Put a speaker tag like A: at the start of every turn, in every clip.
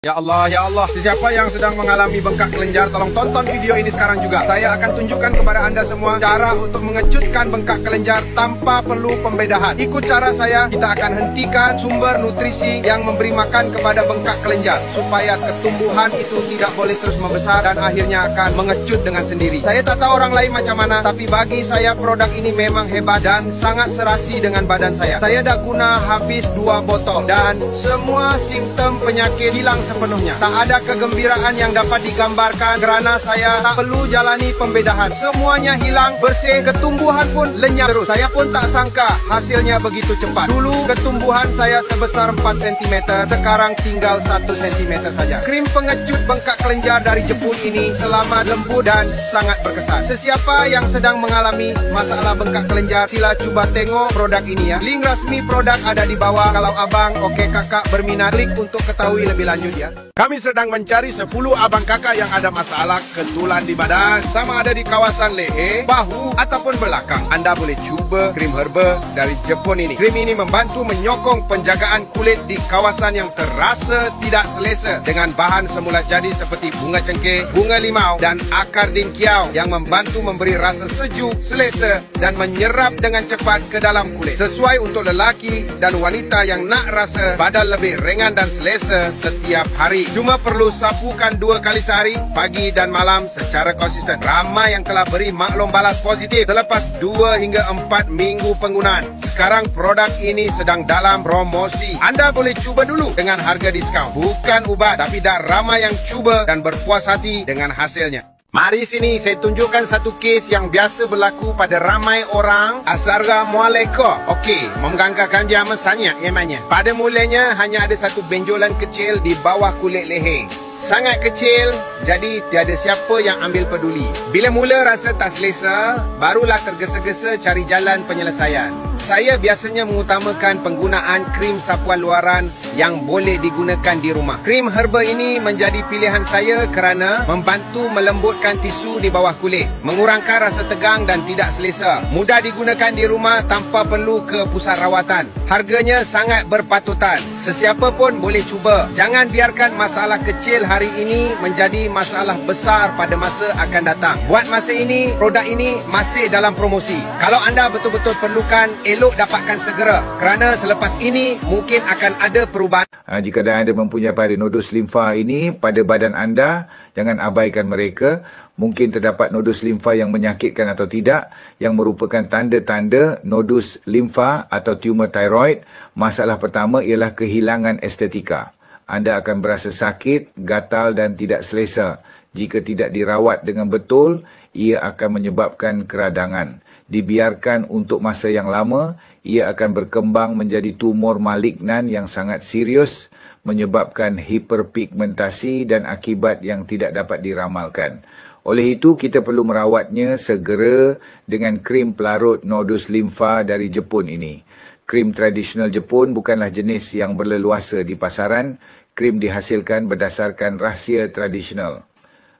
A: Ya Allah, sesiapa yang sedang mengalami bengkak kelenjar, tolong tonton video ini sekarang juga. Saya akan tunjukkan kepada anda semua cara untuk mengejutkan bengkak kelenjar tanpa perlu pembedahan. Ikut cara saya, kita akan hentikan sumber nutrisi yang memberi makan kepada bengkak kelenjar, supaya ketumbuhan itu tidak boleh terus membesar dan akhirnya akan mengecut dengan sendiri. Saya tak tahu orang lain macam mana, tapi bagi saya produk ini memang hebat dan sangat serasi dengan badan saya. Saya dah guna habis 2 botol dan semua simptom penyakit hilang sepenuhnya. Tak ada kegembiraan yang dapat digambarkan kerana saya tak perlu jalani pembedahan. Semuanya hilang, bersih, ketumbuhan pun lenyap terus. Saya pun tak sangka hasilnya begitu cepat. Dulu ketumbuhan saya sebesar 4 cm, sekarang tinggal 1 cm saja. Krim pengecut bengkak kelenjar dari Jepun ini selamat, lembut dan sangat berkesan. Sesiapa yang sedang mengalami masalah bengkak kelenjar, sila cuba tengok produk ini ya. Link rasmi produk ada di bawah. Kalau abang, okey kakak berminat, klik untuk ketahui lebih lanjut ya. Kami sedang mencari 10 abang kakak yang ada masalah ketulan di badan, sama ada di kawasan leher, bahu ataupun belakang. Anda boleh cuba krim herba dari Jepun ini. Krim ini membantu menyokong penjagaan kulit di kawasan yang terasa tidak selesa dengan bahan semula jadi seperti bunga cengkeh, bunga limau dan akar dingkiau yang membantu memberi rasa sejuk, selesa dan menyerap dengan cepat ke dalam kulit. Sesuai untuk lelaki dan wanita yang nak rasa badan lebih ringan dan selesa setiap hari. Cuma perlu sapukan 2 kali sehari, pagi dan malam secara konsisten. Ramai yang telah beri maklum balas positif selepas 2 hingga 4 minggu penggunaan. Sekarang produk ini sedang dalam promosi. Anda boleh cuba dulu dengan harga diskaun. Bukan ubat, tapi dah ramai yang cuba dan berpuas hati dengan hasilnya. Mari sini saya tunjukkan satu kes yang biasa berlaku pada ramai orang. Assalamualaikum. Okey, mengganggarkan dia mesanya emangnya. Pada mulanya hanya ada satu benjolan kecil di bawah kulit leher. Sangat kecil, jadi tiada siapa yang ambil peduli. Bila mula rasa tak selesa, barulah tergesa-gesa cari jalan penyelesaian. Saya biasanya mengutamakan penggunaan krim sapuan luaran yang boleh digunakan di rumah. Krim herba ini menjadi pilihan saya kerana membantu melembutkan tisu di bawah kulit, mengurangkan rasa tegang dan tidak selesa. Mudah digunakan di rumah tanpa perlu ke pusat rawatan. Harganya sangat berpatutan. Sesiapa pun boleh cuba. Jangan biarkan masalah kecil hari ini menjadi masalah besar pada masa akan datang. Buat masa ini, produk ini masih dalam promosi. Kalau anda betul-betul perlukan, elok dapatkan segera kerana selepas ini mungkin akan ada perubahan.
B: Jika anda mempunyai pada nodus limfa ini pada badan anda, jangan abaikan mereka. Mungkin terdapat nodus limfa yang menyakitkan atau tidak, yang merupakan tanda-tanda nodus limfa atau tumor tiroid. Masalah pertama ialah kehilangan estetika. Anda akan berasa sakit, gatal dan tidak selesa. Jika tidak dirawat dengan betul, ia akan menyebabkan keradangan. Dibiarkan untuk masa yang lama, ia akan berkembang menjadi tumor malignan yang sangat serius, menyebabkan hiperpigmentasi dan akibat yang tidak dapat diramalkan. Oleh itu, kita perlu merawatnya segera dengan krim pelarut nodus limfa dari Jepun ini. Krim tradisional Jepun bukanlah jenis yang berleluasa di pasaran. Krim dihasilkan berdasarkan rahsia tradisional.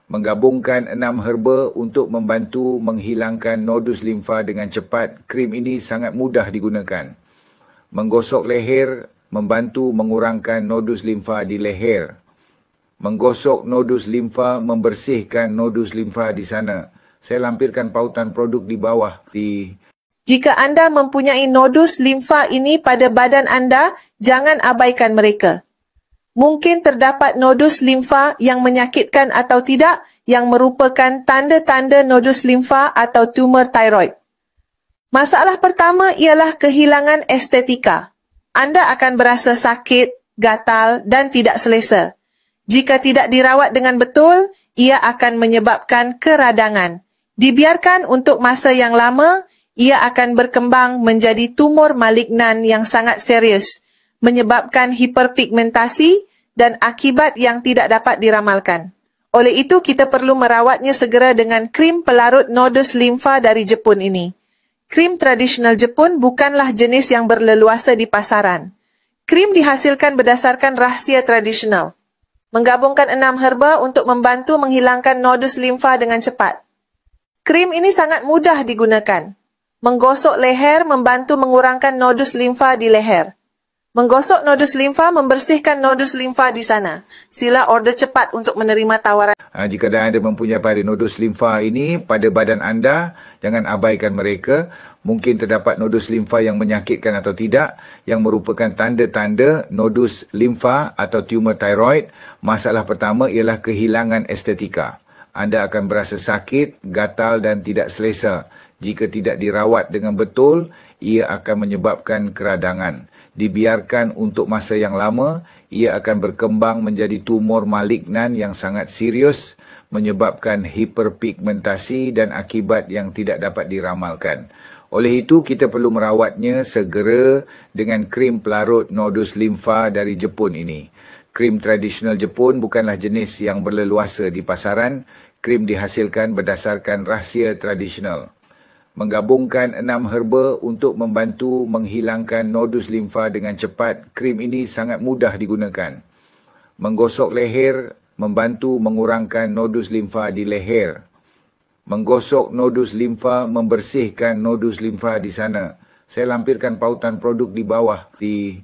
B: Menggabungkan 6 herba untuk membantu menghilangkan nodus limfa dengan cepat. Krim ini sangat mudah digunakan. Menggosok leher membantu mengurangkan nodus limfa di leher. Menggosok nodus limfa membersihkan nodus limfa di sana. Saya lampirkan pautan produk di bawah.
C: Jika anda mempunyai nodus limfa ini pada badan anda, jangan abaikan mereka. Mungkin terdapat nodus limfa yang menyakitkan atau tidak, yang merupakan tanda-tanda nodus limfa atau tumor tiroid. Masalah pertama ialah kehilangan estetika. Anda akan berasa sakit, gatal dan tidak selesa. Jika tidak dirawat dengan betul, ia akan menyebabkan keradangan. Dibiarkan untuk masa yang lama, ia akan berkembang menjadi tumor malignan yang sangat serius, menyebabkan hiperpigmentasi dan akibat yang tidak dapat diramalkan. Oleh itu, kita perlu merawatnya segera dengan krim pelarut nodus limfa dari Jepun ini. Krim tradisional Jepun bukanlah jenis yang berleluasa di pasaran. Krim dihasilkan berdasarkan rahsia tradisional. Menggabungkan 6 herba untuk membantu menghilangkan nodus limfa dengan cepat. Krim ini sangat mudah digunakan. Menggosok leher membantu mengurangkan nodus limfa di leher. Menggosok nodus limfa membersihkan nodus limfa di sana. Sila order cepat untuk menerima tawaran.
B: Jika anda mempunyai pada nodus limfa ini pada badan anda, jangan abaikan mereka. Mungkin terdapat nodus limfa yang menyakitkan atau tidak, yang merupakan tanda-tanda nodus limfa atau tumor tiroid. Masalah pertama ialah kehilangan estetika. Anda akan berasa sakit, gatal dan tidak selesa. Jika tidak dirawat dengan betul, ia akan menyebabkan keradangan. Dibiarkan untuk masa yang lama, ia akan berkembang menjadi tumor malignan yang sangat serius, menyebabkan hiperpigmentasi dan akibat yang tidak dapat diramalkan. Oleh itu, kita perlu merawatnya segera dengan krim pelarut nodus limfa dari Jepun ini. Krim tradisional Jepun bukanlah jenis yang berleluasa di pasaran. Krim dihasilkan berdasarkan rahsia tradisional. Menggabungkan 6 herba untuk membantu menghilangkan nodus limfa dengan cepat. Krim ini sangat mudah digunakan. Menggosok leher membantu mengurangkan nodus limfa di leher. Menggosok nodus limfa membersihkan nodus limfa di sana. Saya lampirkan pautan produk di bawah di